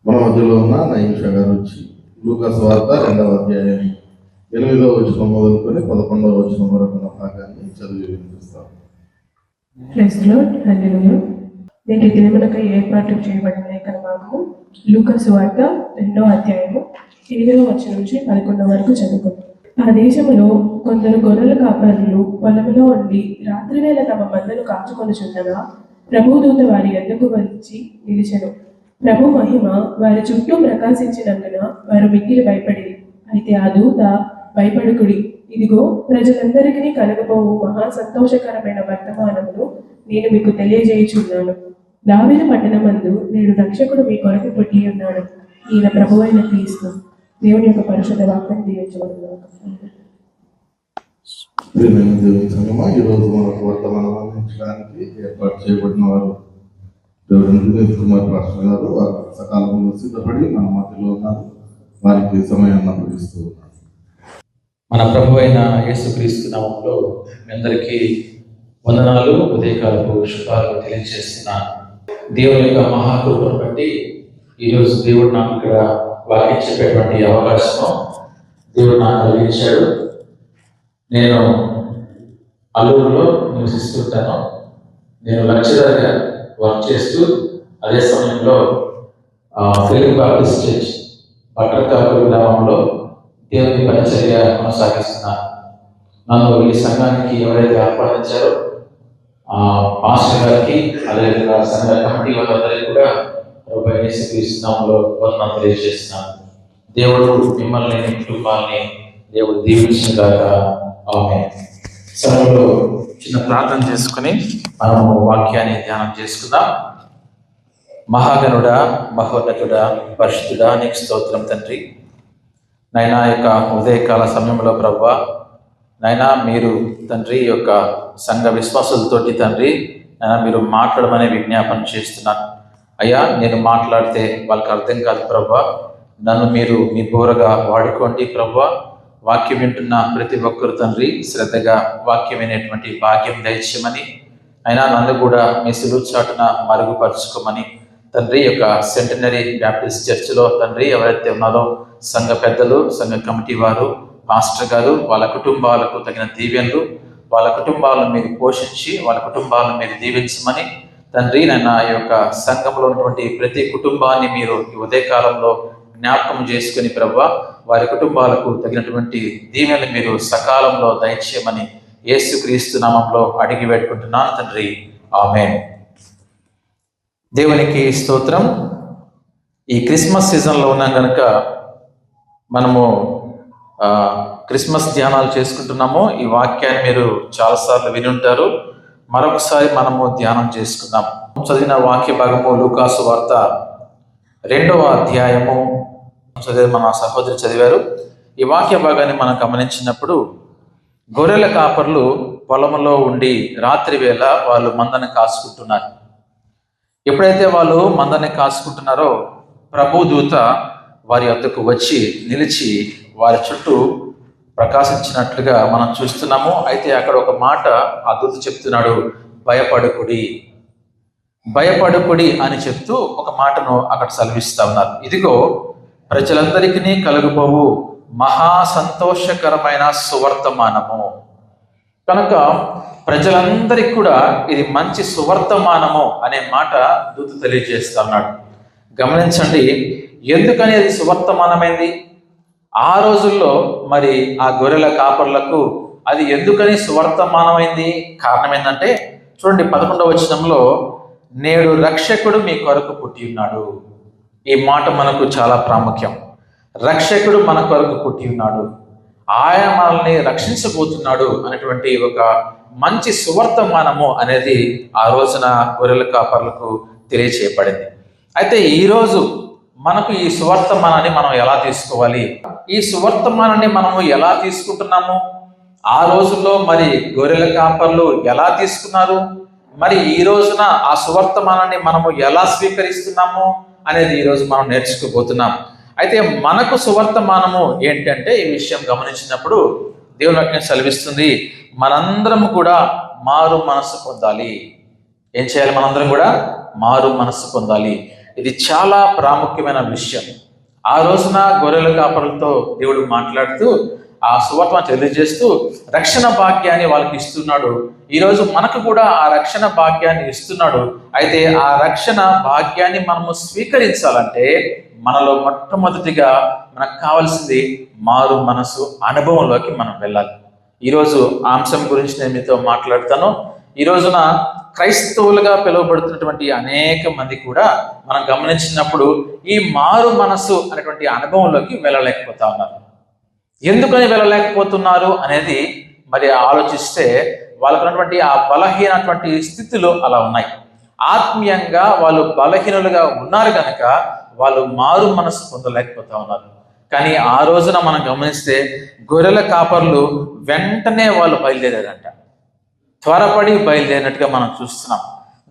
మన మధ్యలో ఉన్న నయీషా గారు వచ్చి లూకా సువార్త 2వ అధ్యాయం 8వ వచనం మొదలుకొని 11వ వచనం వరకు ఉన్న భాగాన్ని చదివి వినిపిస్తాం. నేటి దినమునకై ఏర్పాటు చేయబడిన లేఖన భాగము లూకా సువార్త 2వ అధ్యాయము 8వ వచనం నుంచి 11వ వరకు చదువుకుంటాం. ఆ దేశములో కొందరు గొర్రెల కాపరులు పొలములో ఉండి రాత్రివేళ తమ మందను కాచుకొనుచుండగా ప్రభుదూత వారి యొద్దకు వచ్చి నిలిచెను. ప్రభు మహిమ వారి చుట్టూ ప్రకాశించినందున వారు మిక్కిలి భయపడి, అయితే ఆ దూత, భయపడుకుడి, ఇదిగో ప్రజలందరికీ కలగబోవు మహా సంతోషకరమైన వర్తమానమును నేను మీకు తెలియజేయుచున్నాను. దావీదు పట్టణమందు నేడు రక్షకుడు మీ కొరకు పుట్టి ఉన్నాడు. ఈయన ప్రభువైన క్రీస్తు. దేవుని యొక్క పరిశుద్ధ వాక్యాన్ని దీవించబడును. దేవుని సంగమా, ఈరోజు మనకు వర్తమానం అందించడానికి ఏర్పాటు చేయబడిన వారు దేవుని వినోద్ కుమార్ పాస్టర్ గారు. వారు సకాలంలో సిద్ధపడి మన మధ్యలో ఉన్నారు. వారికి సమయాన్ని అప్పగిస్తూ ఉన్నారు. మన ప్రభు అయిన యేసుక్రీస్తు నామములో మీ అందరికీ వందనాలు, ఉదయకాలపు శుభాలు తెలియజేస్తున్నాను. దేవుని యొక్క మహాకృపను బట్టి ఈరోజు దేవుడు నాకు ఇక్కడ వాక్యం చెప్పేటువంటి అవకాశం దేవుడు నాకు కలిగించాడు. నేను అల్లూరులో నివసిస్తుంటాను. నేను లెక్చరర్గా వర్క్ చేస్తూ అదే సమయంలో తెలుగు బాప్టిస్ట్ చర్చ్ బట్టర్కాపూర్ గ్రామంలో దేవుని పరిచర్య కొనసాగిస్తున్నాను. నన్ను ఈ సంఘానికి ఎవరైతే ఆహ్వానించారో పాస్టర్ గారికి, అదేవిధంగా సంఘ కమిటీ వాళ్ళందరికీ కూడా యేసుక్రీస్తునామములో వందనాలు తెలియజేస్తున్నాను. దేవుడు మిమ్మల్ని, మీ కుటుంబాన్ని దేవుడు దీవించుగాక. ఆమేన్. సమయంలో చిన్న ప్రార్థన చేసుకుని మనము వాక్యాన్ని ధ్యానం చేసుకుందాం. మహాగణుడా, మహోన్నతుడా, పరిశుద్ధుడా, నీకు స్తోత్రం తండ్రి. నైనా యొక్క ఉదయకాల సమయంలో ప్రభువా, నైనా మీరు తండ్రి యొక్క సంఘ విశ్వాసులతోటి తండ్రి నైనా మీరు మాట్లాడమనే విజ్ఞాపన చేస్తున్నాను. అయ్యా, నేను మాట్లాడితే వాళ్ళకి అర్థం కాదు ప్రభువా, నన్ను మీరు మీ బోరగా వాడుకోండి ప్రభువా. వాక్యం వింటున్న ప్రతి ఒక్కరు తండ్రి శ్రద్ధగా వాక్యం వినేటువంటి భాగ్యం దయచేయమని, అయినా నన్ను కూడా మీ సులువు చాటున మరుగుపరుచుకోమని తండ్రి యొక్క సెంటనరీ బ్యాప్టిస్ట్ చర్చిలో తండ్రి ఎవరైతే ఉన్నారో సంఘ పెద్దలు, సంఘ కమిటీ వారు, పాస్టర్ గారు, వాళ్ళ కుటుంబాలకు తగిన దీవెనలు, వాళ్ళ కుటుంబాలను మీరు పోషించి వాళ్ళ కుటుంబాలను మీరు దీవించమని తండ్రి నన్ను ఆ యొక్క సంఘంలో ఉన్నటువంటి ప్రతి కుటుంబాన్ని మీరు ఈ ఉదయకాలంలో జ్ఞాపకం చేసుకుని ప్రభువా, వారి కుటుంబాలకు తగినటువంటి దీవెనలు మీరు సకాలంలో దయచేయమని యేసుక్రీస్తు నామంలో అడిగి వేడుకుంటున్నాను తండ్రి. ఆమేన్. దేవునికి స్తోత్రం. ఈ క్రిస్మస్ సీజన్లో ఉన్నాం కనుక మనము క్రిస్మస్ ధ్యానాలు చేసుకుంటున్నాము. ఈ వాక్యాన్ని మీరు చాలాసార్లు విని ఉంటారు. మరొకసారి మనము ధ్యానం చేసుకుందాం. చదివిన వాక్య భాగము లూకా సువార్త 2వ అధ్యాయము మన సహోదరి చదివారు. ఈ వాక్య భాగాన్ని మనం గమనించినప్పుడు గొర్రెల కాపర్లు పొలంలో ఉండి రాత్రి వేళ వాళ్ళు మందని కాసుకుంటున్నారు. ఎప్పుడైతే వాళ్ళు మందని కాసుకుంటున్నారో ప్రభు దూత వారి వద్దకు వచ్చి నిలిచి వారి చుట్టూ ప్రకాశించినట్లుగా మనం చూస్తున్నాము. అయితే అక్కడ ఒక మాట ఆ దూత చెప్తున్నాడు, భయపడుకుడి, భయపడుకుడి అని చెప్తూ ఒక మాటను అక్కడ సెలవిస్తా ఉన్నారు. ఇదిగో ప్రజలందరికీ కలుగుబోవు మహా సంతోషకరమైన సువర్తమానము. కనుక ప్రజలందరికీ కూడా ఇది మంచి సువర్తమానము అనే మాట దూత తెలియజేస్తా ఉన్నాడు. గమనించండి, ఎందుకని అది సువర్తమానమైంది? ఆ రోజుల్లో మరి ఆ గొర్రెల కాపర్లకు అది ఎందుకని సువర్తమానమైంది? కారణం ఏంటంటే చూడండి, 11వ వచనంలో నేడు రక్షకుడు మీ కొరకు పుట్టి ఉన్నాడు. ఈ మాట మనకు చాలా ప్రాముఖ్యం. రక్షకుడు మన కొరకు పుట్టి ఉన్నాడు, ఆయన మనల్ని రక్షించబోతున్నాడు అనేటువంటి ఒక మంచి సువర్తమానము అనేది ఆ రోజున గొర్రెల కాపర్లకు తెలియచేయబడింది. అయితే ఈరోజు మనకు ఈ సువర్తమానాన్ని మనం ఎలా తీసుకోవాలి? ఈ సువర్తమానాన్ని మనము ఎలా తీసుకుంటున్నాము? ఆ రోజుల్లో మరి గొర్రెల కాపర్లు ఎలా తీసుకున్నారు? మరి ఈ రోజున ఆ సువర్తమానాన్ని మనము ఎలా స్వీకరిస్తున్నాము అనేది ఈరోజు మనం నేర్చుకోబోతున్నాం. అయితే మనకు సువర్తమానము ఏంటంటే ఈ విషయం గమనించినప్పుడు దేవుని వాక్యం సెలవిస్తుంది, మనందరం కూడా మారు మనసు పొందాలి. ఏం చేయాలి? మనందరం కూడా మారు మనసు పొందాలి. ఇది చాలా ప్రాముఖ్యమైన విషయం. ఆ రోజున గొర్రెల కాపరులతో దేవుడు మాట్లాడుతూ ఆ సువార్తను తెలియజేస్తూ రక్షణ భాగ్యాన్ని వాళ్ళకి ఇస్తున్నాడు. ఈరోజు మనకు కూడా ఆ రక్షణ భాగ్యాన్ని ఇస్తున్నాడు. అయితే ఆ రక్షణ భాగ్యాన్ని మనము స్వీకరించాలంటే మనలో మొట్టమొదటిగా మనకు కావాల్సింది మారు మనసు అనుభవంలోకి మనం వెళ్ళాలి. ఈరోజు ఆ అంశం గురించి నేను మీతో మాట్లాడతాను. ఈ రోజున క్రైస్తవులుగా పిలువబడుతున్నటువంటి అనేక మంది కూడా మనం గమనించినప్పుడు ఈ మారు మనసు అనేటువంటి అనుభవంలోకి వెళ్ళలేకపోతా ఉన్నారు. ఎందుకని వెళ్ళలేకపోతున్నారు అనేది మరి ఆలోచిస్తే వాళ్ళకు ఉన్నటువంటి ఆ బలహీనటువంటి స్థితిలో అలా ఉన్నాయి. ఆత్మీయంగా వాళ్ళు బలహీనులుగా ఉన్నారు కనుక వాళ్ళు మారు మనసు పొందలేకపోతా ఉన్నారు. కానీ ఆ రోజున మనం గమనిస్తే గొర్రెల కాపర్లు వెంటనే వాళ్ళు బయలుదేరారంట. త్వరపడి బయలుదేరినట్టుగా మనం చూస్తున్నాం.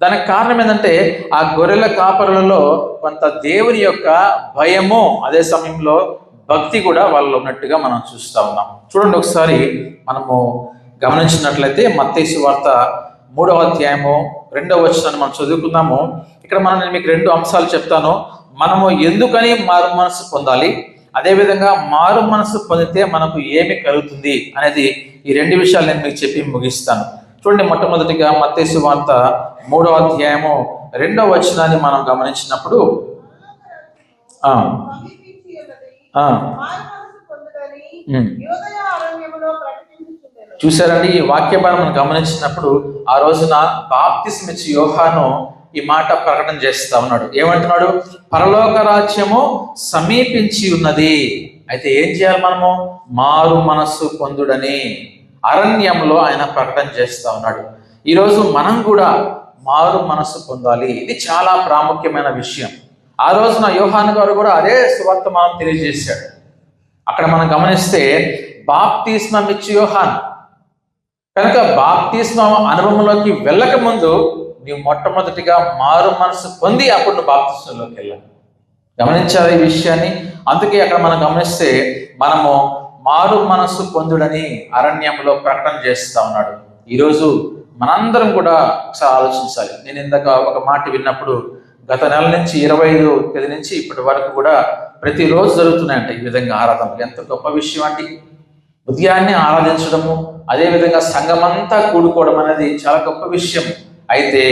దానికి కారణం ఏంటంటే ఆ గొర్రెల కాపరులలో కొంత దేవుని యొక్క భయము, అదే సమయంలో భక్తి కూడా వాళ్ళలో ఉన్నట్టుగా మనం చూస్తూ ఉన్నాం. చూడండి ఒకసారి మనము గమనించినట్లయితే మత్తయి సువార్త 3వ అధ్యాయము 2వ వచనాన్ని మనం చదువుకుందాము. ఇక్కడ నేను మీకు 2 అంశాలు చెప్తాను. మనము ఎందుకని మారు మనసు పొందాలి, అదేవిధంగా మారు మనసు పొందితే మనకు ఏమి కలుగుతుంది అనేది ఈ 2 విషయాలు నేను మీకు చెప్పి ముగిస్తాను. చూడండి, మొట్టమొదటిగా మత్తయి సువార్త 3వ అధ్యాయము 2వ వచనాన్ని మనం గమనించినప్పుడు చూసారండి, ఈ వాక్య భాగం మనం గమనించినప్పుడు ఆ రోజున బాప్తిస్మ ఇచ్చి యోహాను ఈ మాట ప్రకటన చేస్తా ఉన్నాడు. ఏమంటున్నాడు? పరలోక రాజ్యము సమీపించి ఉన్నది. అయితే ఏం చేయాలి? మనము మారు మనస్సు పొందుడని అరణ్యంలో ఆయన ప్రకటన చేస్తా ఉన్నాడు. ఈరోజు మనం కూడా మారు మనస్సు పొందాలి. ఇది చాలా ప్రాముఖ్యమైన విషయం. ఆ రోజున యోహాను గారు కూడా అదే సువార్త మనం తెలియజేశాడు. అక్కడ మనం గమనిస్తే బాప్తిస్మం ఇచ్చి యోహాను కనుక బాప్తిస్మం అనుభవంలోకి వెళ్ళక ముందు నీవు మొట్టమొదటిగా మారు మనసు పొంది అప్పుడు నువ్వు బాప్తిస్మంలోకి వెళ్ళాలి. గమనించాలి ఈ విషయాన్ని. అందుకే అక్కడ మనం గమనిస్తే మనము మారు మనసు పొందుడని అరణ్యంలో ప్రకటన చేస్తా ఉన్నాడు. ఈరోజు మనందరం కూడా ఒకసారి ఆలోచించాలి. నేను ఇందాక ఒక మాట విన్నప్పుడు గత నెల నుంచి 25వ తేదీ నుంచి ఇప్పటి వరకు కూడా ప్రతిరోజు జరుగుతున్నాయంట ఈ విధంగా ఆరాధనలు. ఎంత గొప్ప విషయం అంటే ఉదయాన్నే ఆరాధించడము, అదేవిధంగా సంఘమంతా కూడుకోవడం అనేది చాలా గొప్ప విషయం. అయితే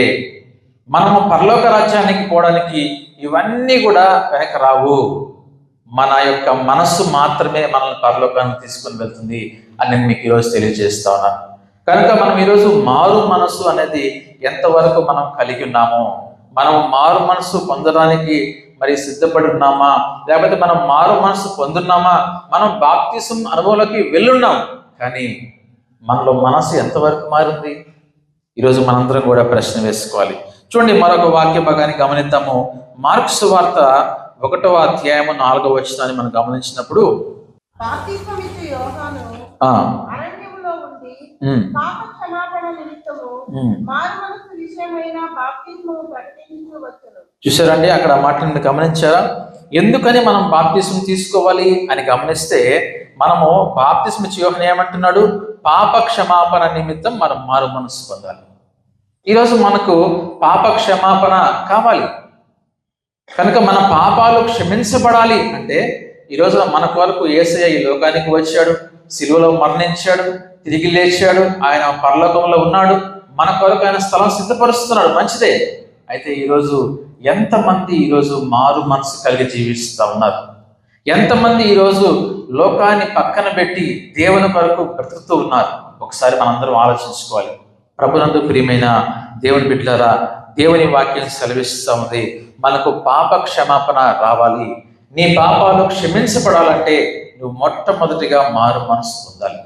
మనము పరలోక రాజ్యానికి పోవడానికి ఇవన్నీ కూడా వెనక రావు. మన యొక్క మనస్సు మాత్రమే మనల్ని పరలోకానికి తీసుకుని వెళ్తుంది అని నేను మీకు ఈరోజు తెలియజేస్తా ఉన్నాను. కనుక మనం ఈరోజు మారు మనస్సు అనేది ఎంతవరకు మనం కలిగి ఉన్నామో, మనం మారు మనస్సు పొందడానికి మరి సిద్ధపడి ఉన్నామా, లేకపోతే మనం మారు మనస్సు పొందున్నామా, మనం బాప్తిసం అనుభవంలోకి వెళ్ళున్నాం, కానీ మనలో మనసు ఎంతవరకు మారింది? ఈరోజు మనందరం కూడా ప్రశ్న వేసుకోవాలి. చూడండి, మరొక వాక్య భాగాన్ని గమనిద్దాము. మార్కు సువార్త 1వ అధ్యాయము 4వ వచనాన్ని మనం గమనించినప్పుడు చూసారండి, అక్కడ మాటలను గమనించారా? ఎందుకని మనం బాప్తిస్మం తీసుకోవాలి అని గమనిస్తే మనము బాప్తిస్మ ఇచ్చి యోహాను ఏమంటున్నాడు? పాప క్షమాపణ నిమిత్తం మనం మారు మనసు పొందాలి. ఈరోజు మనకు పాప క్షమాపణ కావాలి కనుక మన పాపాలు క్షమించబడాలి అంటే ఈరోజు మన కొరకు యేసయ్య ఈ లోకానికి వచ్చాడు, సిలువలో మరణించాడు, తిరిగి లేచాడు, ఆయన పరలోకంలో ఉన్నాడు, మన కొరకు ఆయన స్థలం సిద్ధపరుస్తున్నాడు, మంచిదే. అయితే ఈరోజు ఎంతమంది ఈరోజు మారు మనసు కలిగి జీవిస్తూ ఉన్నారు? ఎంతమంది ఈరోజు లోకాన్ని పక్కన పెట్టి దేవుని కొరకు బ్రతుకుతూ ఉన్నారు? ఒకసారి మనందరం ఆలోచించుకోవాలి. ప్రభునందు ప్రియమైన దేవుని బిడ్డలారా, దేవుని వాక్యం సెలవిస్తూ ఉంది, మనకు పాప క్షమాపణ రావాలి. నీ పాపాలు క్షమించబడాలంటే నువ్వు మొట్టమొదటిగా మారు మనసు పొందాలి.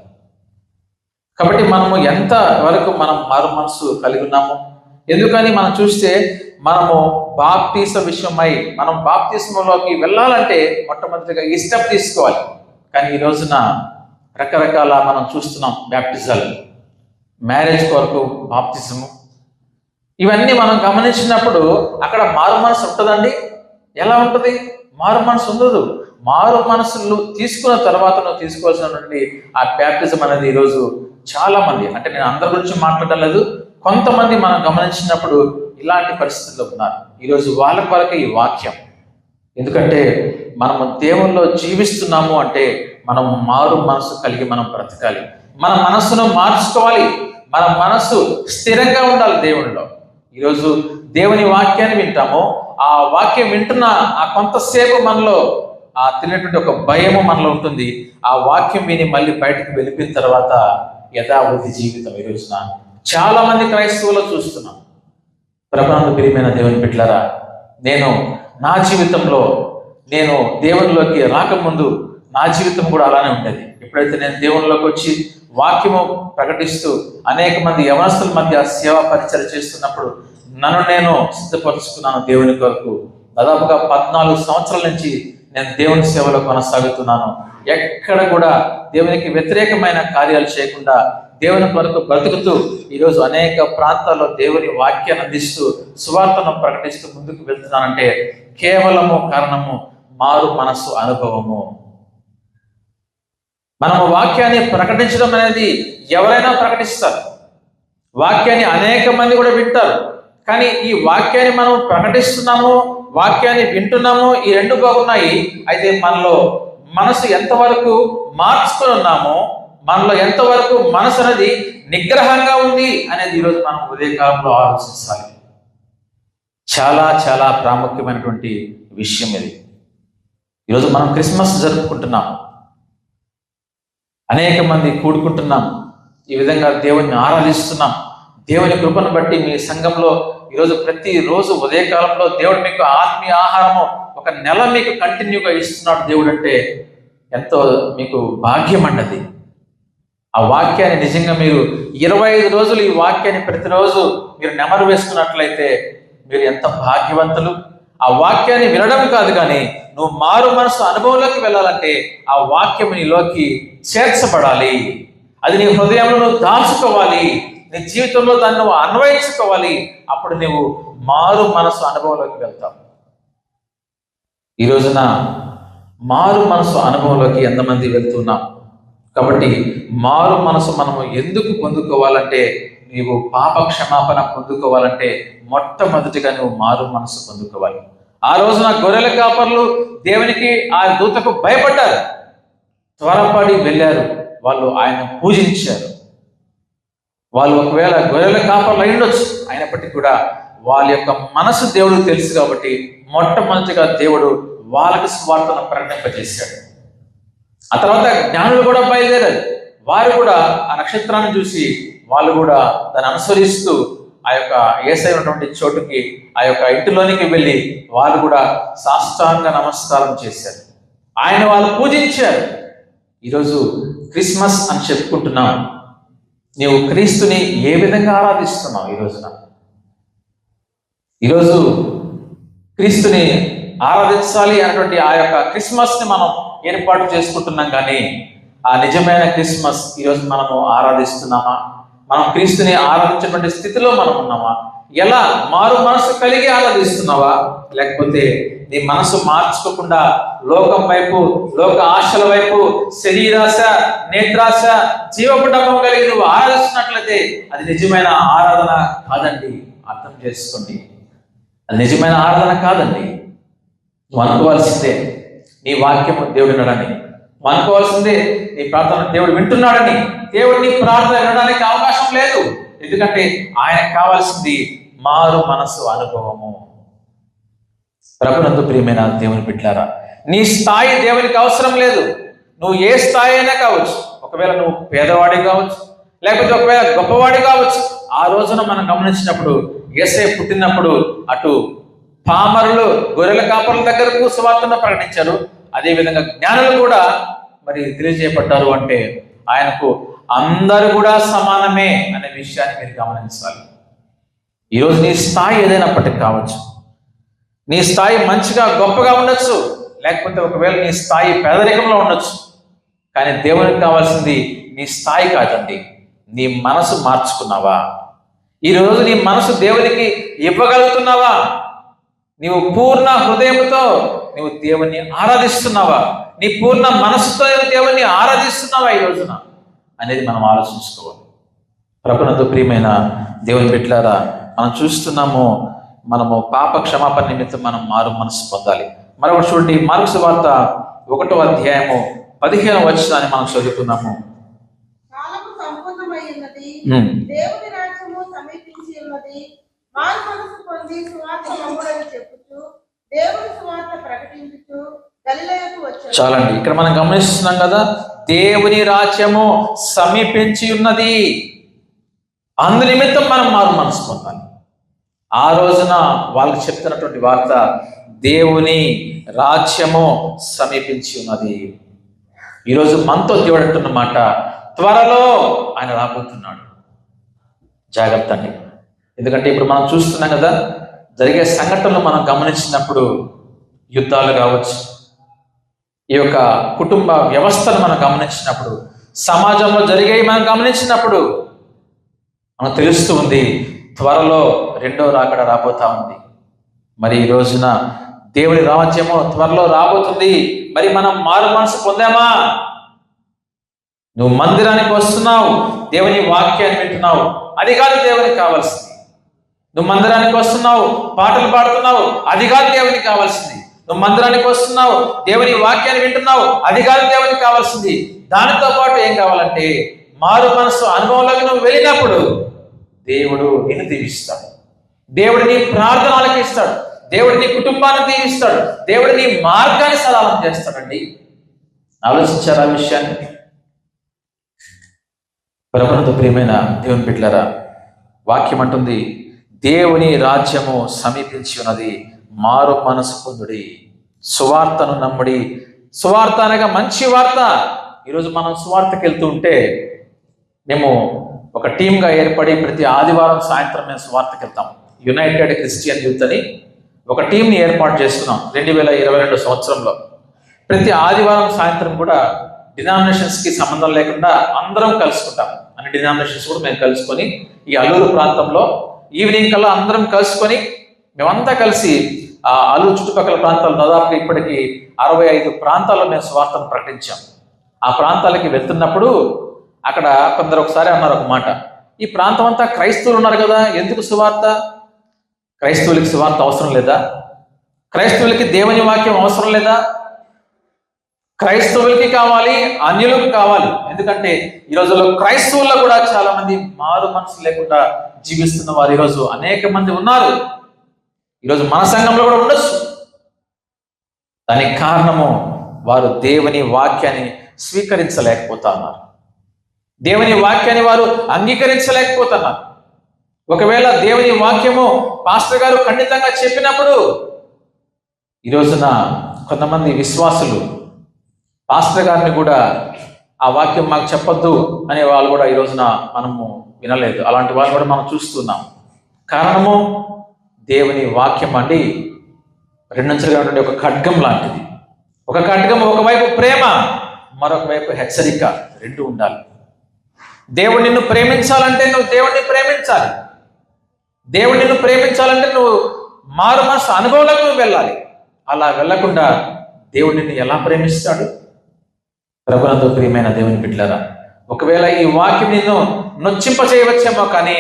కాబట్టి మనము ఎంత వరకు మనం మారు మనసు కలిగి ఉన్నాము? ఎందుకని మనం చూస్తే మనము బాప్తిస్మ విషయమై మనం బాప్తిస్మలోకి వెళ్ళాలంటే మొట్టమొదటిగా ఈ స్టెప్ తీసుకోవాలి. కానీ ఈ రోజున రకరకాల మనం చూస్తున్నాం బ్యాప్టిజాలు, మ్యారేజ్ కొరకు బాప్తిజము, ఇవన్నీ మనం గమనించినప్పుడు అక్కడ మారు మనసు ఉంటుందండి? ఎలా ఉంటుంది? మారు మనసు ఉండదు. మారు మనసులు తీసుకున్న తర్వాత నువ్వు తీసుకోవాల్సినటువంటి ఆ బ్యాప్టిజం అనేది ఈరోజు చాలా మంది, అంటే నేను అందరి గురించి మాట్లాడడం లేదు, కొంతమంది మనం గమనించినప్పుడు ఇలాంటి పరిస్థితుల్లో ఉన్నారు. ఈరోజు వాళ్ళ కొరకు ఈ వాక్యం. ఎందుకంటే మనము దేవుల్లో జీవిస్తున్నాము అంటే మనం మారు మనసు కలిగి మనం బ్రతకాలి. మన మనస్సును మార్చుకోవాలి. మన మనస్సు స్థిరంగా ఉండాలి దేవునిలో. ఈరోజు దేవుని వాక్యాన్ని వింటాము. ఆ వాక్యం వింటున్న ఆ కొంతసేపు మనలో తెలియనటువంటి ఒక భయము మనలో ఉంటుంది. ఆ వాక్యం విని మళ్ళీ బయటకు వెళ్ళిపోయిన తర్వాత యథావధి జీవితం. ఈ రోజున చాలా మంది క్రైస్తవులు చూస్తున్నాం. ప్రభునందు ప్రియమైన దేవుని బిడ్డలారా, నేను నా జీవితంలో నేను దేవునిలోకి రాకముందు నా జీవితం కూడా అలానే ఉండేది. ఎప్పుడైతే నేను దేవునిలోకి వచ్చి వాక్యము ప్రకటిస్తూ అనేక మంది యవనస్తుల మధ్య సేవా పరిచయం చేస్తున్నప్పుడు నన్ను నేను సిద్ధపరుచుకున్నాను దేవుని కొరకు. దాదాపుగా 14 సంవత్సరాల నుంచి నేను దేవుని సేవలో కొనసాగుతున్నాను. ఎక్కడ కూడా దేవునికి వ్యతిరేకమైన కార్యాలు చేయకుండా దేవుని కొరకు బ్రతుకుతూ ఈరోజు అనేక ప్రాంతాల్లో దేవుని వాక్యాన్ని అందిస్తూ సువార్తను ప్రకటిస్తూ ముందుకు వెళ్తున్నానంటే కేవలము కారణము మారు మనసు అనుభవము. మనము వాక్యాన్ని ప్రకటించడం అనేది ఎవరైనా ప్రకటిస్తారు, వాక్యాన్ని అనేక మంది కూడా వింటారు. కానీ ఈ వాక్యాన్ని మనం ప్రకటిస్తున్నాము, వాక్యాన్ని వింటున్నాము, ఈ రెండు బాగున్నాయి. అయితే మనలో మనసు ఎంతవరకు మార్చుకొని ఉన్నామో, మనలో ఎంతవరకు మనసు అనేది నిగ్రహంగా ఉంది అనేది ఈరోజు మనం ఉదయకాలంలో ఆలోచించాలి. చాలా చాలా ప్రాముఖ్యమైనటువంటి విషయం ఇది. ఈరోజు మనం క్రిస్మస్ జరుపుకుంటున్నాం, అనేక మంది కూడుకుంటున్నాం, ఈ విధంగా దేవుణ్ణి ఆరాధిస్తున్నాం. దేవుని కృపను బట్టి మీ సంఘంలో ఈరోజు ప్రతిరోజు ఉదయకాలంలో దేవుడు మీకు ఆత్మీయ ఆహారము ఒక నెల మీకు కంటిన్యూగా ఇస్తున్నాడు. దేవుడు అంటే ఎంతో మీకు భాగ్యం అన్నది. ఆ వాక్యాన్ని నిజంగా మీరు 25 రోజులు ఈ వాక్యాన్ని ప్రతిరోజు మీరు నెమరు వేసుకున్నట్లయితే మీరు ఎంత భాగ్యవంతులు. ఆ వాక్యాన్ని వినడం కాదు, కానీ నువ్వు మారు మనసు అనుభవంలోకి వెళ్ళాలంటే ఆ వాక్యం నీలోకి చేర్చబడాలి. అది నీ హృదయంలో నువ్వు దాచుకోవాలి, నీ జీవితంలో దాన్ని నువ్వు అన్వయించుకోవాలి. అప్పుడు నువ్వు మారు మనసు అనుభవంలోకి వెళ్తావు. ఈ రోజున మారు మనసు అనుభవంలోకి ఎంతమంది వెళ్తున్నాం? కాబట్టి మారు మనసు మనము ఎందుకు పొందుకోవాలంటే, నీవు పాప క్షమాపణ పొందుకోవాలంటే మొట్టమొదటిగా నువ్వు మారు మనసు పొందుకోవాలి. ఆ రోజున గొర్రెల కాపర్లు దేవునికి ఆ దూతకు భయపడ్డారు, త్వరపడి వెళ్ళారు, వాళ్ళు ఆయన పూజించారు. వాళ్ళు ఒకవేళ గొర్రెల కాపర్లు అయి ఉండొచ్చు, అయినప్పటికీ కూడా వాళ్ళ యొక్క మనసు దేవుడికి తెలుసు కాబట్టి మొట్టమొదటిగా దేవుడు వాళ్ళకి స్వార్థను ప్రకటింపజేశాడు. ఆ తర్వాత జ్ఞానులు కూడా బయలుదేరారు. వారు కూడా ఆ నక్షత్రాన్ని చూసి వాళ్ళు కూడా దాన్ని అనుసరిస్తూ ఆ యొక్క యేసయ్య ఉన్నటువంటి చోటుకి, ఆ యొక్క ఇంటిలోనికి వెళ్ళి వాళ్ళు కూడా సాష్టాంగ నమస్కారం చేశారు. ఆయన వాళ్ళు పూజించారు. ఈరోజు క్రిస్మస్ అని చెప్పుకుంటున్నాం. నీవు క్రీస్తుని ఏ విధంగా ఆరాధిస్తున్నావు? ఈరోజు క్రీస్తుని ఆరాధించాలి అన్నటువంటి ఆ యొక్క క్రిస్మస్ ని మనం ఏర్పాటు చేసుకుంటున్నాం. కానీ ఆ నిజమైన క్రిస్మస్ ఈరోజు మనము ఆరాధిస్తున్నామా? మనం క్రీస్తుని ఆరాధించేటువంటి స్థితిలో మనం ఉన్నామా? ఎలా మారు మనసు కలిగి ఆరాధిస్తున్నావా? లేకపోతే నీ మనసు మార్చుకోకుండా లోకం వైపు, లోక ఆశల వైపు, శరీరాశ, నేత్రాశ, జీవపుటంబం కలిగి నువ్వు ఆరాధిస్తున్నట్లయితే అది నిజమైన ఆరాధన కాదండి. అర్థం చేసుకోండి, అది నిజమైన ఆరాధన కాదండి. నువ్వు అనుకోవాల్సిందే నీ వాక్యము దేవుడు వినడని, నువ్వు అనుకోవాల్సిందే నీ ప్రార్థన దేవుడు వింటున్నాడని. దేవుడు నీ ప్రార్థన వినడానికి అవకాశం లేదు. ఎందుకంటే ఆయనకు కావాల్సింది మారు మనసు అనుభవము. ప్రభునందు ప్రియమైన దేవుని బిడ్డలారా, నీ స్థాయి దేవునికి అవసరం లేదు. నువ్వు ఏ స్థాయి అయినా కావచ్చు. ఒకవేళ నువ్వు పేదవాడి కావచ్చు, లేకపోతే ఒకవేళ గొప్పవాడి కావచ్చు. ఆ రోజున మనం గమనించినప్పుడు యేసయ్య పుట్టినప్పుడు అటు పామరులు గొర్రెల కాపర్ల దగ్గరకు సువార్తను ప్రకటించారు. అదేవిధంగా జ్ఞానులు కూడా మరి తెలియజేయబడ్డారు. అంటే ఆయనకు అందరూ కూడా సమానమే అనే విషయాన్ని మీరు గమనించాలి. ఈరోజు నీ స్థాయి ఏదైనప్పటికీ కావచ్చు, నీ స్థాయి మంచిగా గొప్పగా ఉండొచ్చు, లేకపోతే ఒకవేళ నీ స్థాయి పేదరికంలో ఉండొచ్చు. కానీ దేవునికి కావాల్సింది నీ స్థాయి కాదండి, నీ మనసు మార్చుకున్నావా? ఈరోజు నీ మనసు దేవునికి ఇవ్వగలుగుతున్నావా? నీవు పూర్ణ హృదయంతో నువ్వు దేవుణ్ణి ఆరాధిస్తున్నావా? నీ పూర్ణ మనసుతో దేవుణ్ణి ఆరాధిస్తున్నావా ఈ రోజున అనేది మనం ఆలోచించుకోవాలి. ప్రభునందు ప్రియమైన దేవుని బిడ్డలారా, మనం చూస్తున్నాము, మనము పాప క్షమాపణ నిమిత్తం మనం మారు మనసు పొందాలి. మరొకటి చూడండి, మార్కు సువార్త 1వ అధ్యాయము 15వ వచనాన్ని మనం చదువుకున్నాము. కాలము సంపూర్ణమై ఉన్నది, దేవుని రాజ్యము సమీపించి ఉన్నది, మారు మనసు పొంది సువార్త నమ్ముడని చెప్పుచు దేవుని సువార్త ప్రకటించుచు గలిలయకు వచ్చారు. చాలండి, ఇక్కడ మనం గమనిస్తున్నాం కదా, దేవుని రాజ్యము సమీపించి ఉన్నది. అందు నిమిత్తం మనం మారు మనసు పొందాలి. ఆ రోజున వాళ్ళకి చెప్తున్నటువంటి వార్త, దేవుని రాజ్యము సమీపించి ఉన్నది. ఈరోజు మనతో దేవుడు అంటున్న మాట, త్వరలో ఆయన రాబోతున్నాడు. జాగ్రత్త అండి. ఎందుకంటే ఇప్పుడు మనం చూస్తున్నాం కదా, జరిగే సంఘటనలు మనం గమనించినప్పుడు, యుద్ధాలు కావచ్చు, ఈ యొక్క కుటుంబ వ్యవస్థను మనం గమనించినప్పుడు, సమాజంలో జరిగేవి మనం గమనించినప్పుడు మనకు తెలుస్తూ ఉంది, త్వరలో రెండో రాకడ రాబోతా ఉంది. మరి ఈ రోజున దేవుని రాజ్యము త్వరలో రాబోతుంది. మరి మనం మారు మనసు పొందామా? నువ్వు మందిరానికి వస్తున్నావు, దేవుని వాక్యాన్ని వింటున్నావు, అది కాదు దేవునికి కావాల్సింది. నువ్వు మందిరానికి వస్తున్నావు, పాటలు పాడుతున్నావు, అది కాదు దేవునికి కావాల్సింది. నువ్వు మందిరానికి వస్తున్నావు, దేవుని వాక్యాన్ని వింటున్నావు, అది కాదు దేవునికి కావాల్సింది. దానితో పాటు ఏం కావాలంటే, మారు మనసు అనుభవంలోకి నువ్వు వెళ్ళినప్పుడు దేవుడు నిన్ను దీవిస్తాడు, దేవుడు నీ ప్రార్థన ఆలకిస్తాడు, దేవుడు నీ కుటుంబాన్ని దీవిస్తాడు, దేవుడు నీ మార్గాన్ని సరళం చేస్తాడండి. ఆలోచించారు ఆ విషయాన్ని? ప్రభువునందు ప్రియమైన దేవుని బిడ్డలారా, వాక్యం అంటుంది, దేవుని రాజ్యము సమీపించి ఉన్నది, మారు మనసు పొందుడి, సువార్తను నమ్ముడి. సువార్త అనగా మంచి వార్త. ఈరోజు మనం సువార్తకి వెళ్తూ ఉంటే, మేము ఒక టీమ్గా ఏర్పడి ప్రతి ఆదివారం సాయంత్రం మేము సువార్తకి వెళ్తాం. యునైటెడ్ క్రిస్టియన్ యూత్ అని ఒక టీంని ఏర్పాటు చేసుకున్నాం 2022 సంవత్సరంలో. ప్రతి ఆదివారం సాయంత్రం కూడా డినామినేషన్స్కి సంబంధం లేకుండా అందరం కలుసుకుంటాం. అన్ని డినామినేషన్స్ కూడా మేము కలుసుకొని ఈ అల్లూరు ప్రాంతంలో ఈవినింగ్ కల్లా అందరం కలుసుకొని మేమంతా కలిసి ఆ అల్లూరు చుట్టుపక్కల ప్రాంతాలు దాదాపుగా ఇప్పటికీ 65 ప్రాంతాల్లో మేము సువార్తను ప్రకటించాం. ఆ ప్రాంతాలకి వెళ్తున్నప్పుడు అక్కడ కొందరు ఒకసారి అన్నారు ఒక మాట, ఈ ప్రాంతం అంతా క్రైస్తవులు ఉన్నారు కదా, ఎందుకు సువార్త? క్రైస్తవులకి సువార్త అవసరం లేదా? క్రైస్తవులకి దేవుని వాక్యం అవసరం లేదా? క్రైస్తవులకి కావాలి, అన్యులకు కావాలి. ఎందుకంటే ఈ రోజుల్లో క్రైస్తవుల్లో కూడా చాలా మంది మారు మనసు లేకుండా జీవిస్తున్న వారు ఈరోజు అనేక మంది ఉన్నారు. ఈరోజు మన సంఘంలో కూడా ఉండొచ్చు. దానికి కారణము వారు దేవుని వాక్యాన్ని స్వీకరించలేకపోతున్నారు, దేవుని వాక్యాన్ని వారు అంగీకరించలేకపోతున్నారు. ఒకవేళ దేవుని వాక్యము పాస్టర్ గారు ఖండితంగా చెప్పినప్పుడు ఈ రోజున కొంతమంది విశ్వాసులు పాస్టర్ గారిని కూడా ఆ వాక్యం మాకు చెప్పొద్దు అనే వాళ్ళు కూడా ఈ రోజున మనము వినలేదు. అలాంటి వాళ్ళు కూడా మనం చూస్తున్నాం. కారణము, దేవుని వాక్యం అండి రెండంచెలుగా ఉండే ఒక ఖడ్గం లాంటిది. ఒక ఖడ్గం ఒకవైపు ప్రేమ, మరొక వైపు హెచ్చరిక, రెండు ఉండాలి. దేవుడు నిన్ను ప్రేమించాలంటే నువ్వు దేవుడిని ప్రేమించాలి. దేవుడు నిన్ను ప్రేమించాలంటే నువ్వు మారు మనసు అనుభవంలోకి నువ్వు వెళ్ళాలి. అలా వెళ్ళకుండా దేవుడు నిన్ను ఎలా ప్రేమిస్తాడు? ప్రభువునందు ప్రియమైన దేవుని బిడ్డలారా, ఒకవేళ ఈ వాక్యం నిన్ను నొచ్చింప చేయవచ్చేమో, కానీ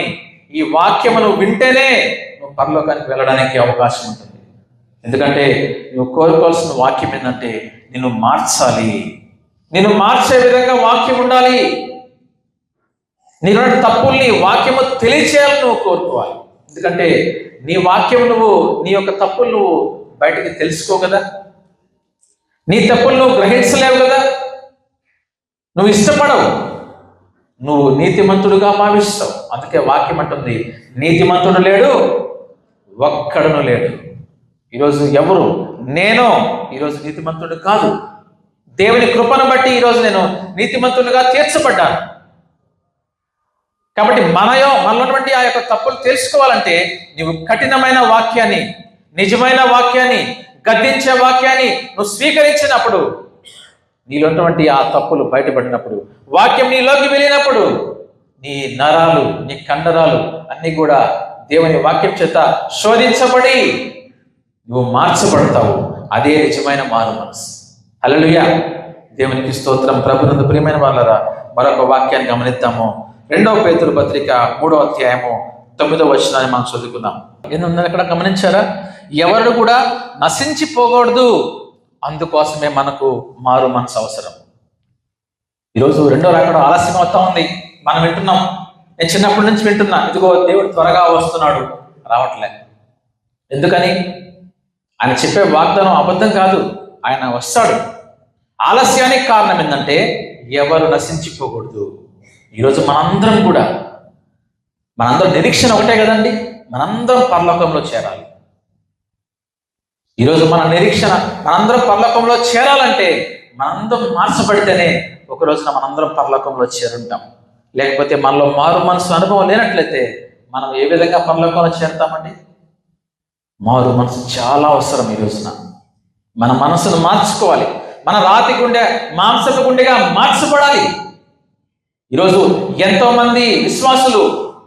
ఈ వాక్యము నువ్వు వింటేనే నువ్వు పరలోకానికి వెళ్ళడానికి అవకాశం ఉంటుంది. ఎందుకంటే నువ్వు కోరుకోవాల్సిన వాక్యం ఏంటంటే నిన్ను మార్చాలి, నిన్ను మార్చే విధంగా వాక్యం ఉండాలి. నీకున్న తప్పుల్ని వాక్యము తెలియచేయాలని నువ్వు కోరుకోవాలి. ఎందుకంటే నీ వాక్యం నువ్వు నీ యొక్క తప్పులు నువ్వు బయటకి తెలుసుకో కదా, నీ తప్పులు నువ్వు గ్రహించలేవు కదా, నువ్వు ఇష్టపడవు, నువ్వు నీతిమంతుడుగా భావిస్తావు. అందుకే వాక్యం అంటుంది, నీతిమంతుడు లేడు, ఒక్కడును లేడు. ఈరోజు ఎవరు? నేను ఈరోజు నీతిమంతుడు కాదు. దేవుని కృపను బట్టి ఈరోజు నేను నీతిమంతుడిగా తీర్చబడ్డాను. కాబట్టి మనలో ఉన్నటువంటి ఆ యొక్క తప్పులు తెలుసుకోవాలంటే నువ్వు కఠినమైన వాక్యాన్ని, నిజమైన వాక్యాన్ని, గద్దించే వాక్యాన్ని నువ్వు స్వీకరించినప్పుడు, నీలో ఉన్నటువంటి ఆ తప్పులు బయటపడినప్పుడు, వాక్యం నీలోకి వెళ్ళినప్పుడు, నీ నరాలు, నీ కండరాలు అన్నీ కూడా దేవుని వాక్యం చేత శోధించబడి నువ్వు మార్చబడతావు. అదే నిజమైన మారు మనసు. హల్లెలూయా, దేవునికి స్తోత్రం. ప్రభువునందు ప్రియమైన వాళ్ళరా, మరొక వాక్యాన్ని గమనిద్దాము. 2వ పేతురు పత్రిక 3వ అధ్యాయము 9వ వచనాన్ని మనం చదువుకుందాం. ఏంటంటే అక్కడ గమనించారా? ఎవరు కూడా నశించిపోకూడదు, అందుకోసమే మనకు మారు మనసు అవసరం. ఈరోజు రెండో రాకడ ఆలస్యం అవుతా ఉంది, మనం వింటున్నాం. నేను చిన్నప్పటి నుంచి వింటున్నా, ఇదిగో దేవుడు త్వరగా వస్తున్నాడు, రావట్లే. ఎందుకని? ఆయన చెప్పే వాగ్దానం అబద్ధం కాదు, ఆయన వస్తాడు. ఆలస్యానికి కారణం ఏంటంటే ఎవరు నశించిపోకూడదు. ఈరోజు మనందరం నిరీక్షణ ఒకటే కదండి, మనందరం పరలోకంలో చేరాలి. ఈరోజు మన నిరీక్షణ మనందరం పరలోకంలో చేరాలంటే మనందరం మార్చబడితేనే ఒక రోజున మనందరం పరలోకంలో చేరుంటాం. లేకపోతే మనలో మారు మనసు అనుభవం లేనట్లయితే మనం ఏ విధంగా పరలోకంలో చేరుతామండి? మారు మనసు చాలా అవసరం. ఈ రోజున మన మనసును మార్చుకోవాలి. మన రాతి గుండె మాంసపు గుండెగా మార్చబడాలి. ఈరోజు ఎంతో మంది విశ్వాసులు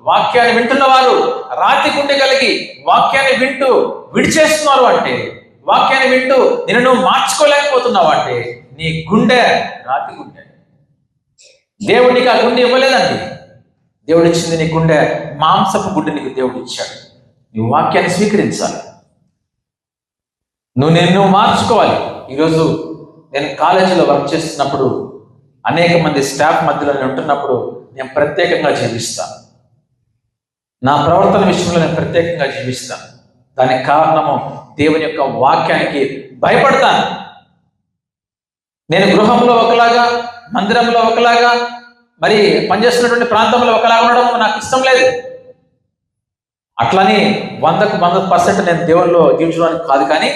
వాక్యాన్ని వింటున్న వారు రాతి గుండె కలిగి వాక్యాన్ని వింటూ విడిచేస్తున్నారు. అంటే వాక్యాన్ని వింటూ నేను నువ్వు మార్చుకోలేకపోతున్నావు అంటే నీ గుండె రాతి గుండె. దేవుడు నీకు ఆ గుండె ఇవ్వలేదండి. దేవుడు ఇచ్చింది నీ గుండె మాంసపు గుండె నీకు దేవుడు ఇచ్చాడు. నువ్వు వాక్యాన్ని స్వీకరించాలి. నిన్ను మార్చుకోవాలి. ఈరోజు నేను కాలేజీలో వర్క్ చేస్తున్నప్పుడు అనేక మంది స్టాఫ్ మధ్యలో నేను ఉంటున్నప్పుడు నేను ప్రత్యేకంగా జీవిస్తాను. నా ప్రవర్తన విషయంలో నేను ప్రత్యేకంగా జీవిస్తాను. దానికి కారణము దేవుని యొక్క వాక్యానికి భయపడతాను. నేను గృహంలో ఒకలాగా, మందిరంలో ఒకలాగా, మరి పనిచేస్తున్నటువంటి ప్రాంతంలో ఒకలాగా ఉండడం నాకు ఇష్టం లేదు. అట్లని 100% నేను దేవునిలో జీవించడానికి కాదు, కానీ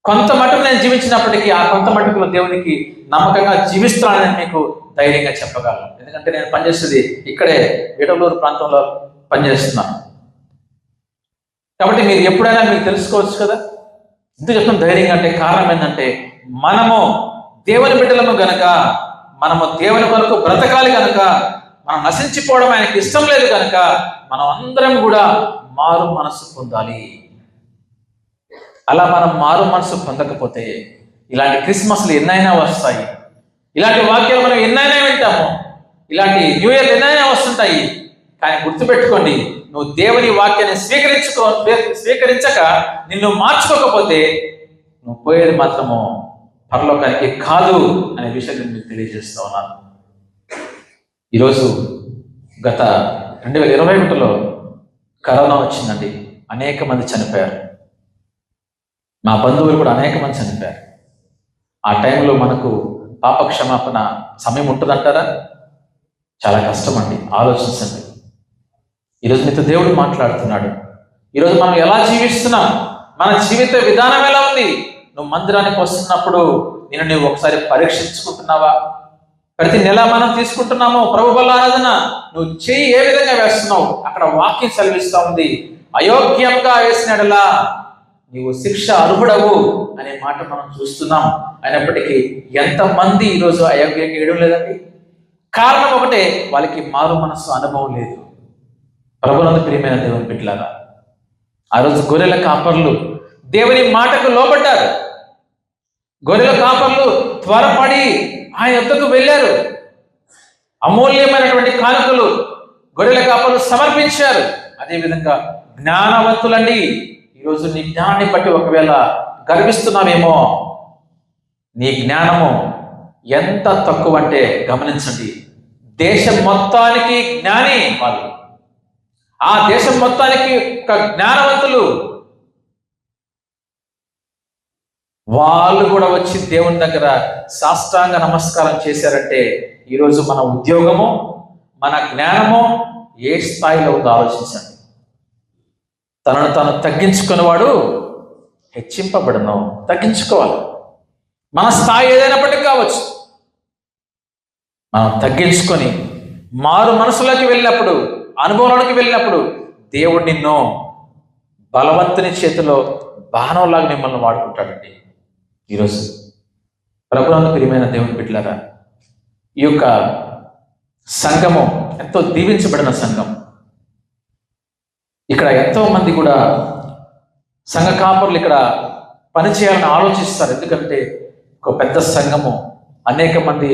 కొంత మటుకు నేను జీవించినప్పటికీ ఆ కొంత మటుకు దేవునికి నమ్మకంగా జీవిస్తున్నానని మీకు ధైర్యంగా చెప్పగలను. ఎందుకంటే నేను పనిచేసేది ఇక్కడే విడవలూరు ప్రాంతంలో పనిచేస్తున్నాను. కాబట్టి మీరు ఎప్పుడైనా మీకు తెలుసుకోవచ్చు కదా. ఎందుకు చెప్తాం ధైర్యంగా అంటే కారణం ఏంటంటే మనము దేవుని బిడ్డలము గనక, మనము దేవుని కొరకు బ్రతకాలి గనక, మనం నశించిపోవడం ఆయనకి ఇష్టం లేదు కనుక మనం అందరం కూడా మారు మనసు పొందాలి. అలా మనం మారు మనసు పొందకపోతే ఇలాంటి క్రిస్మస్లు ఎన్నైనా వస్తాయి, ఇలాంటి వాక్యాలు మనం ఎన్నైనా వింటాము, ఇలాంటి న్యూ ఇయర్ ఎన్నైనా వస్తుంటాయి. కానీ గుర్తుపెట్టుకోండి, నువ్వు దేవుని వాక్యాన్ని స్వీకరించక నిన్ను మార్చుకోకపోతే నువ్వు పోయేది మాత్రము పరలోకానికి కాదు అనే విషయాన్ని మీకు తెలియజేస్తా ఉన్నాను. ఈరోజు గత 2021లో కరోనా వచ్చిందండి. అనేక మంది చనిపోయారు. మా బంధువులు కూడా అనేక మంది చనిపోయారు. ఆ టైంలో మనకు పాప క్షమాపణ సమయం ఉంటుందంటారా? చాలా కష్టం అండి. ఆలోచించండి. ఈరోజు మీతో దేవుడు మాట్లాడుతున్నాడు. ఈరోజు మనం ఎలా జీవిస్తున్నాం, మన జీవిత విధానం ఎలా ఉంది? నువ్వు మందిరానికి వస్తున్నప్పుడు నువ్వు ఒకసారి పరీక్షించుకుంటున్నావా? ప్రతి నెల మనం తీసుకుంటున్నాము ప్రభు బల్ల ఆరాధన, నువ్వు చెయ్యి ఏ విధంగా వేస్తున్నావు? అక్కడ వాక్యం సెలవిస్తా ఉంది, అయోగ్యంగా వేసినడలా నీవు శిక్ష అర్హుడవు అనే మాట మనం చూస్తున్నాం. అయినప్పటికీ ఎంతమంది ఈరోజు అయోగ్యంగా వేయడం లేదండి? కారణం ఒకటే, వాళ్ళకి మారు మనస్సు అనుభవం లేదు. ప్రభునందు ప్రియమైన దేవుని బిడ్డలారా, ఆ రోజు గొర్రెల కాపర్లు దేవుని మాటకు లోబడ్డారు. గొర్రెల కాపర్లు త్వరపడి ఆయన వద్దకు వెళ్ళారు. అమూల్యమైనటువంటి కానుకలు గొర్రెల కాపర్లు సమర్పించారు. అదేవిధంగా జ్ఞానవంతులండి, ఈరోజు నీ జ్ఞానాన్ని బట్టి ఒకవేళ గర్విస్తున్నావేమో, నీ జ్ఞానము ఎంత తక్కువ అంటే గమనించండి. దేశం మొత్తానికి జ్ఞాని వాళ్ళు, ఆ దేశం మొత్తానికి ఒక జ్ఞానవంతులు, వాళ్ళు కూడా వచ్చి దేవుని దగ్గర సాష్టాంగ నమస్కారం చేశారంటే ఈరోజు మన ఉద్యోగము, మన జ్ఞానము ఏ స్థాయిలో ఉందో ఆలోచించండి. తనను తాను తగ్గించుకునేవాడు హెచ్చింపబడను. తగ్గించుకోవాలి. మన స్థాయి ఏదైనప్పటికీ కావచ్చు, మనం తగ్గించుకొని మారు మనసులోకి వెళ్ళినప్పుడు, అనుభవంలోకి వెళ్ళినప్పుడు దేవుడు నిన్ను బలవంతుని చేతిలో బాణంలాగా మిమ్మల్ని వాడుకుంటాడండి. ఈరోజు ప్రభునందు ప్రియమైన దేవుని బిడ్డలారా, ఈ యొక్క సంఘము ఎంతో దీవించబడిన సంఘం. ఇక్కడ ఎంతో మంది కూడా సంఘ కాపరులు ఇక్కడ పనిచేయాలని ఆలోచిస్తారు. ఎందుకంటే ఒక పెద్ద సంఘము, అనేక మంది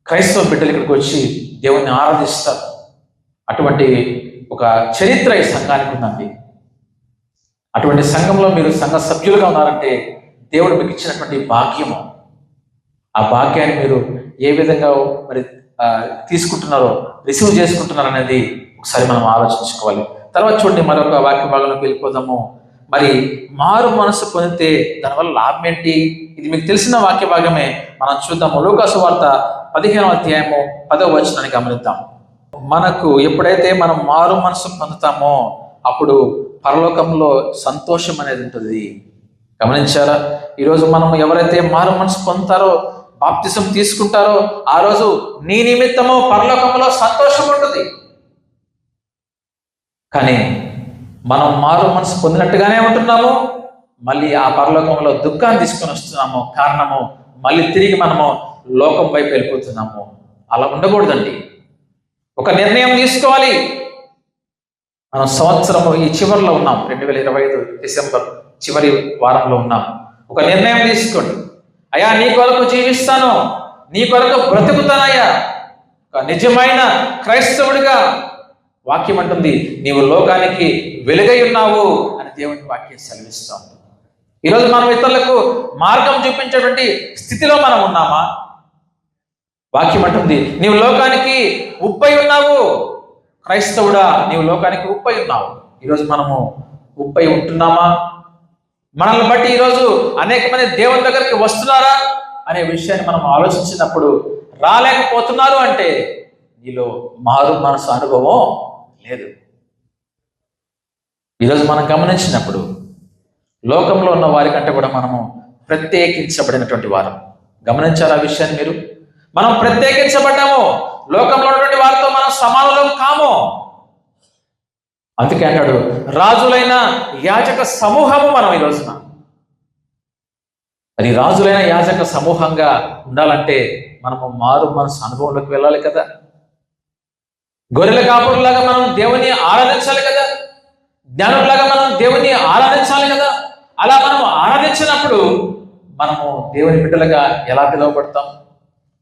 క్రైస్తవ బిడ్డలు ఇక్కడికి వచ్చి దేవుణ్ణి ఆరాధిస్తారు. అటువంటి ఒక చరిత్ర ఈ సంఘానికి ఉందండి. అటువంటి సంఘంలో మీరు సంఘ సభ్యులుగా ఉన్నారంటే దేవుడు మీకు ఇచ్చినటువంటి భాగ్యము. ఆ భాగ్యాన్ని మీరు ఏ విధంగా మరి తీసుకుంటున్నారో, రిసీవ్ చేసుకుంటున్నారు అనేది ఒకసారి మనం ఆలోచించుకోవాలి. తర్వాత చూడండి, మరొక వాక్య భాగంలోకి వెళ్ళిపోదాము. మరి మారు మనసు పొందితే దానివల్ల లాభం ఏంటి? ఇది మీకు తెలిసిన వాక్య భాగమే, మనం చూద్దాము. లూకా సువార్త 15వ అధ్యాయము 10వ వచనాన్ని గమనిద్దాం. మనకు ఎప్పుడైతే మనం మారు మనసు పొందుతామో అప్పుడు పరలోకంలో సంతోషం అనేది ఉంటుంది. గమనించారా? ఈరోజు మనం ఎవరైతే మారు మనసు పొందుతారో, బాప్తిసం తీసుకుంటారో, ఆ రోజు నీ నిమిత్తము పరలోకంలో సంతోషం ఉంటుంది. కానీ మనం మారు మనసు పొందినట్టుగానే ఉంటున్నాము, మళ్ళీ ఆ పరలోకంలో దుఃఖాన్ని తీసుకొని వస్తున్నాము. కారణము మళ్ళీ తిరిగి మనము లోకం వైపు వెళ్ళిపోతున్నాము. అలా ఉండకూడదండి. ఒక నిర్ణయం తీసుకోవాలి. మనం సంవత్సరము ఈ చివరిలో ఉన్నాం, 2025 డిసెంబర్ చివరి వారంలో ఉన్నాం. ఒక నిర్ణయం తీసుకోండి. అయ్యా, నీ కొరకు జీవిస్తాను, నీ కొరకు బ్రతుకుతానయ్యా, ఒక నిజమైన క్రైస్తవుడిగా. వాక్యం అంటుంది, నీవు లోకానికి వెలుగై ఉన్నావు అని దేవుని వాక్యం సెలవిస్తాం. ఈరోజు మనం ఇతరులకు మార్గం చూపించేటువంటి స్థితిలో మనం ఉన్నామా? వాక్యం అంటుంది, నీవు లోకానికి ఉప్పై ఉన్నావు. క్రైస్తవుడా, నీవు లోకానికి ఉప్పై ఉన్నావు. ఈరోజు మనము ఉప్పై ఉంటున్నామా? మనల్ని బట్టి ఈరోజు అనేక మంది దేవుని దగ్గరికి వస్తున్నారా అనే విషయాన్ని మనం ఆలోచించినప్పుడు, రాలేకపోతున్నారు అంటే నీలో మారు మనసు అనుభవం లేదు. ఈరోజు మనం గమనించినప్పుడు లోకంలో ఉన్న వారికంటే కూడా మనము ప్రత్యేకించబడినటువంటి వారు. గమనించారా ఆ విషయాన్ని మీరు? మనం ప్రత్యేకించబడ్డాము. లోకంలో ఉన్నటువంటి వారితో మనం సమానులం కాము. అందుకే అంటాడు, రాజులైన యాజక సమూహము మనం ఈ రోజున. అది రాజులైన యాజక సమూహంగా ఉండాలంటే మనము మారు మనసు అనుభవంలోకి వెళ్ళాలి కదా. గొర్రెల కాపురులాగా మనం దేవుని ఆరాధించాలి కదా. జ్ఞానులాగా మనం దేవుని ఆరాధించాలి కదా. అలా మనం ఆరాధించినప్పుడు మనము దేవుని బిడ్డలుగా ఎలా పిలువబడతాం?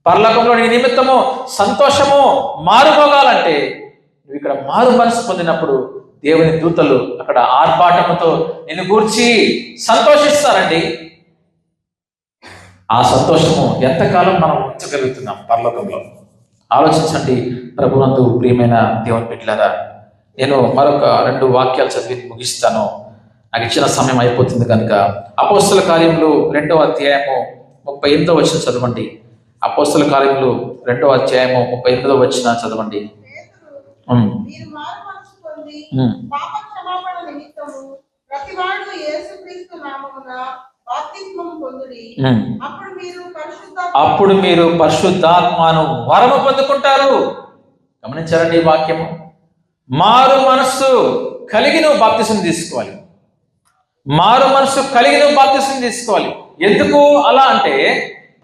పరలోకంలో నీ నిమిత్తము సంతోషము మారుమోగాలంటే నువ్వు ఇక్కడ మారు మనసు పొందినప్పుడు దేవుని దూతలు అక్కడ ఆర్భాటముతో నిన్ను గూర్చి సంతోషిస్తారండి. ఆ సంతోషము ఎంతకాలం మనం ఉంచగలుగుతున్నాం పరలోకంలో? ఆలోచించండి. ప్రభునందు ప్రియమైన దేవుని బిడ్డలారా, నేను మరొక 2 వాక్యాలు చదివి ముగిస్తాను. నాకు ఇచ్చిన సమయం అయిపోతుంది కనుక అపోస్తల కార్యములు 2వ అధ్యాయము 38వ వచనం చదవండి. అపోస్తల కార్యములు 2వ అధ్యాయము 38వ వచనం చదవండి. మీరు మారు మనసు పొంది పాప క్షమాపణ నిమిత్తము ప్రతివాడు యేసుక్రీస్తు నామమున బాప్తిస్మము పొందుడి. అప్పుడు మీరు పరిశుద్ధాత్మను వరము పొందుకుంటారు. గమనించారండి ఈ వాక్యము? మారు మనస్సు కలిగి నువ్వు బాప్తిసం తీసుకోవాలి. మారు మనస్సు కలిగి నువ్వు బాప్తిసం తీసుకోవాలి. ఎందుకు అలా అంటే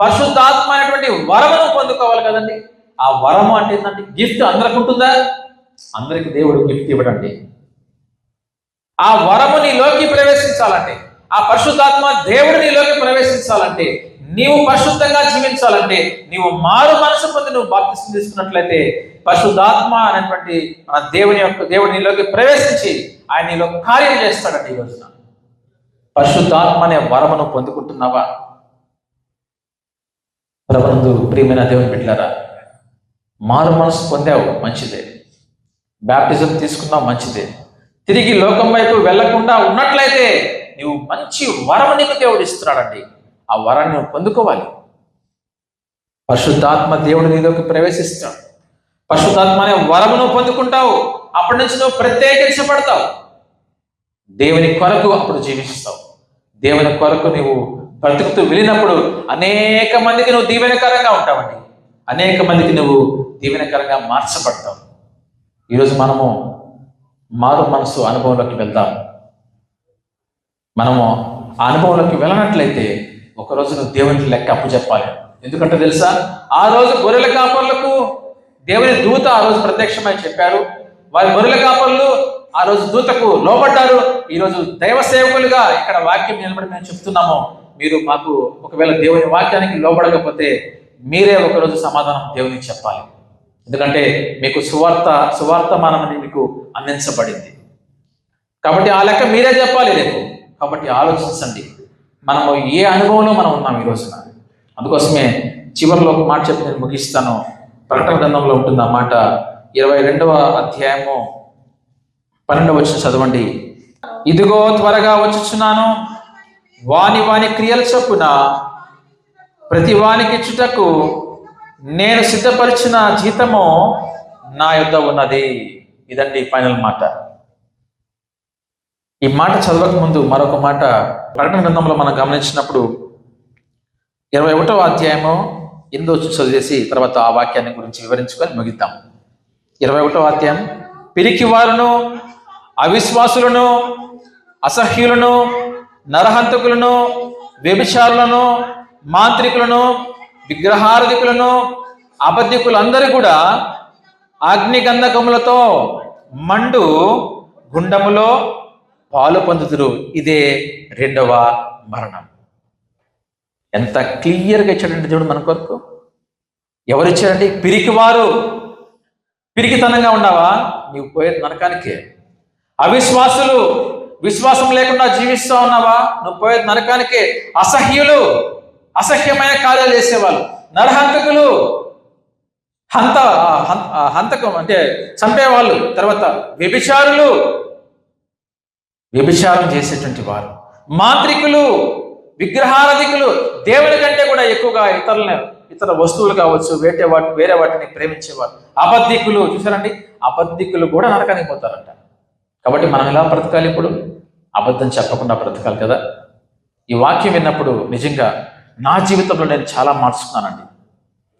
పరిశుద్ధాత్మ అనేటువంటి వరమును పొందుకోవాలి కదండి. ఆ వరము అంటే ఏంటంటే గిఫ్ట్ అందరికి ఉంటుందా? అందరికి దేవుడు గిఫ్ట్ ఇవ్వడండి. ఆ వరము నీలోకి ప్రవేశించాలంటే, ఆ పరిశుద్ధాత్మ దేవుడు నీలోకి ప్రవేశించాలంటే, నీవు పరిశుద్ధంగా జీవించాలంటే, నీవు మారు మనసు పొంది నువ్వు బాప్తిసం తీసుకున్నట్లయితే పరిశుద్ధాత్మ అనేటువంటి మన దేవుడు నీలోకి ప్రవేశించి ఆయన నీలో కార్యం చేస్తాడండి. ఈ రోజున పరిశుద్ధాత్మ అనే వరమును పొందుకుంటున్నావా? ప్రభునందు ప్రియమైన దేవుని బిడ్డలారా, మారు మనసు పొందావు, మంచిదే. బాప్టిజం తీసుకున్నావు, మంచిదే. తిరిగి లోకం వైపు వెళ్లకుండా ఉన్నట్లయితే నువ్వు మంచి వరము నీకు దేవుడు ఇస్తున్నాడండి. ఆ వరాన్ని నువ్వు పొందుకోవాలి. పరిశుద్ధాత్మ దేవుడు నీలోకి ప్రవేశిస్తాడు. పరిశుద్ధాత్మ అనే వరమును పొందుకుంటావు. అప్పటి నుంచి నువ్వు ప్రత్యేకించబడతావు. దేవుని కొరకు అప్పుడు జీవిస్తావు. దేవుని కొరకు నువ్వు బ్రతుకుతూ వెళ్ళినప్పుడు అనేక మందికి నువ్వు దీవెనకరంగా ఉంటావండి. అనేక మందికి నువ్వు దీవెనకరంగా మార్చబడతావు. ఈరోజు మనము మారు మనసు అనుభవంలోకి వెళ్దాం. మనము ఆ అనుభవంలోకి వెళ్ళనట్లయితే ఒకరోజు నువ్వు దేవునికి లెక్క అప్పు చెప్పాలి. ఎందుకంటే తెలుసా, ఆ రోజు గొర్రెల కాపర్లకు దేవుని దూత ఆ రోజు ప్రత్యక్షమై చెప్పారు. వారి గొర్రెల కాపర్లు ఆ రోజు దూతకు లోబడ్డారు. ఈరోజు దైవ సేవకులుగా ఇక్కడ వాక్యం నిలబడి మేము చెప్తున్నాము. మీరు మాకు ఒకవేళ దేవుని వాక్యానికి లోబడకపోతే మీరే ఒకరోజు సమాధానం దేవునికి చెప్పాలి. ఎందుకంటే మీకు సువార్తమానం అనేది మీకు అందించబడింది. కాబట్టి ఆ లెక్క మీరే చెప్పాలి రేపు. కాబట్టి ఆలోచించండి, మనము ఏ అనుభవంలో మనం ఉన్నాం ఈ రోజున. అందుకోసమే చివరిలో ఒక మాట చెప్పి నేను ముగిస్తాను. ప్రకటన గ్రంథంలో ఉంటుంది ఆ మాట. 22వ అధ్యాయము 12వ వచనం చదవండి. ఇదిగో త్వరగా వచ్చుచున్నాను, వాని క్రియల చొప్పున ప్రతి వానికి ఇచ్చుటకు నేను సిద్ధపరిచిన జీతము నా యొద్ద ఉన్నది. ఇదండి ఫైనల్ మాట. ఈ మాట చదవక ముందు మరొక మాట ప్రకటన గ్రంథంలో మనం గమనించినప్పుడు 21వ అధ్యాయము 8వ వచనం చదివేసి తర్వాత ఆ వాక్యాన్ని గురించి వివరించుకొని ముగిద్దాం. 21వ అధ్యాయం, పిరికి వారును, అవిశ్వాసులను, అసహ్యులను, నరహంతకులను, వ్యభిచారులను, మాంత్రికులను, విగ్రహారాధికులను, అబద్ధికులందరూ కూడా అగ్నిగంధకములతో మండు గుండములో పాలు పొందుదురు. ఇదే రెండవ మరణం. ఎంత క్లియర్గా ఇచ్చాడంటే దేవుడు మన కొరకు. ఎవరు ఇచ్చారండి? పిరికివారు. పిరికితనంగా ఉన్నావా? నీవు పోయేది నరకానికే. అవిశ్వాసులు, విశ్వాసం లేకుండా జీవిస్తూ ఉన్నావా? నువ్వు పోయేది నరకానికే. అసహ్యులు, అసహ్యమైన కార్యాలు చేసేవాళ్ళు, నరహంతకులు, హంతకం అంటే చంపేవాళ్ళు, తర్వాత వ్యభిచారులు, వ్యభిచారం చేసేటువంటి వారు, మాంత్రికులు, విగ్రహారాధికులు, దేవుని కంటే కూడా ఎక్కువగా ఇతర వస్తువులు కావచ్చు, వేరే వాటిని ప్రేమించేవారు, అబద్ధికులు. చూసారండి, అబద్ధికులు కూడా నరకానికి పోతారంట. కాబట్టి మనం ఎలా బ్రతకాలి? ఇప్పుడు అబద్ధం చెప్పకుండా బ్రతకాలి కదా. ఈ వాక్యం విన్నప్పుడు నిజంగా నా జీవితంలో నేను చాలా మార్చుకున్నానండి.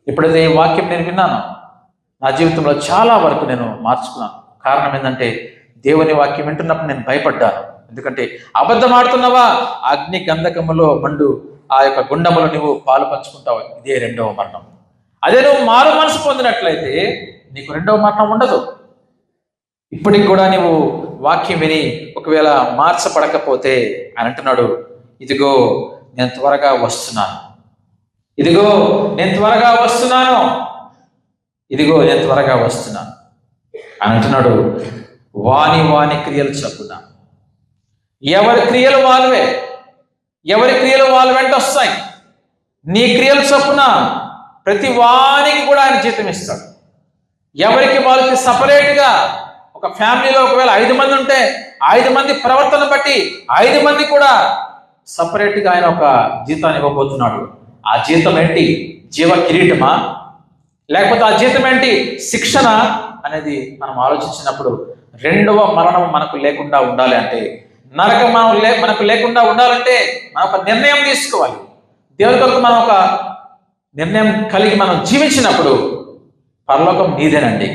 ఎప్పుడైతే ఈ వాక్యం నేను విన్నానో నా జీవితంలో చాలా వరకు నేను మార్చుకున్నాను. కారణం ఏంటంటే దేవుని వాక్యం వింటున్నప్పుడు నేను భయపడ్డాను. ఎందుకంటే అబద్ధం ఆడుతున్నావా, అగ్ని గంధకములో మండు ఆ యొక్క గుండములో నువ్వు పాలు పంచుకుంటావు. ఇదే రెండవ మరణం. అదే నువ్వు మారు మనసు పొందినట్లయితే నీకు రెండవ మరణం ఉండదు. ఇప్పటికి కూడా నువ్వు వాక్యం విని ఒకవేళ మార్చబడకపోతే అని అంటున్నాడు, ఇదిగో నేను త్వరగా వస్తున్నాను, ఇదిగో నేను త్వరగా వస్తున్నాను, ఇదిగో నేను త్వరగా వస్తున్నాను అని అంటున్నాడు. వాని క్రియలు చొప్పున, ఎవరి క్రియలు వాళ్ళవే, ఎవరి క్రియలు వాళ్ళ వెంట వస్తాయి. నీ క్రియలు చొప్పున ప్రతి వానికి కూడా ఆయన జీతం ఇస్తాడు. ఎవరికి వాళ్ళకి సపరేట్గా, ఒక ఫ్యామిలీలో ఒకవేళ 5 మంది ఉంటే 5 మంది ప్రవర్తన బట్టి 5 మంది కూడా సపరేట్గా ఆయన ఒక జీతాన్ని ఇవ్వబోతున్నాడు. ఆ జీతం ఏంటి? జీవ కిరీటమా, లేకపోతే ఆ జీతం ఏంటి? శిక్షణ అనేది మనం ఆలోచించినప్పుడు రెండవ మరణం మనకు లేకుండా ఉండాలి అంటే, నరకం మనకు లేకుండా ఉండాలంటే మనం ఒక నిర్ణయం తీసుకోవాలి. దేవుని కొరకు మనం ఒక నిర్ణయం కలిగి మనం జీవించినప్పుడు పరలోకం నీదేనండి.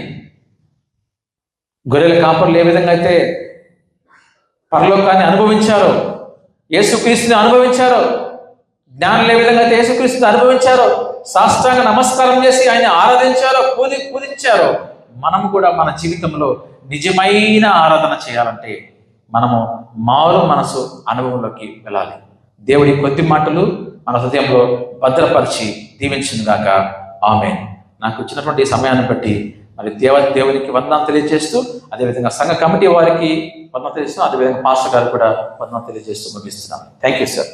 గొర్రెల కాపర్లు ఏ విధంగా అయితే పరలోకాన్ని అనుభవించారో, యేసుక్రీస్తుని అనుభవించారో, జ్ఞానులు ఏ విధంగా అయితే యేసుక్రీస్తుని అనుభవించారో, సాష్టాంగ నమస్కారం చేసి ఆయన ఆరాధించారో, పూజించారో, మనము కూడా మన జీవితంలో నిజమైన ఆరాధన చేయాలంటే మనము మారు మనసు అనుభవంలోకి వెళ్ళాలి. దేవుడి కొద్ది మాటలు మన హృదయంలో భద్రపరిచి దీవించును గాక. ఆమేన్. నాకు ఇచ్చినటువంటి సమయాన్ని బట్టి మరి దేవునికి వందనాలు తెలియజేస్తూ, అదేవిధంగా సంఘ కమిటీ వారికి వందనాలు తెలియజేస్తూ, అదేవిధంగా పాస్టర్ గారు కూడా వందనాలు తెలియజేస్తూ ముగిస్తున్నాను. Thank you sir.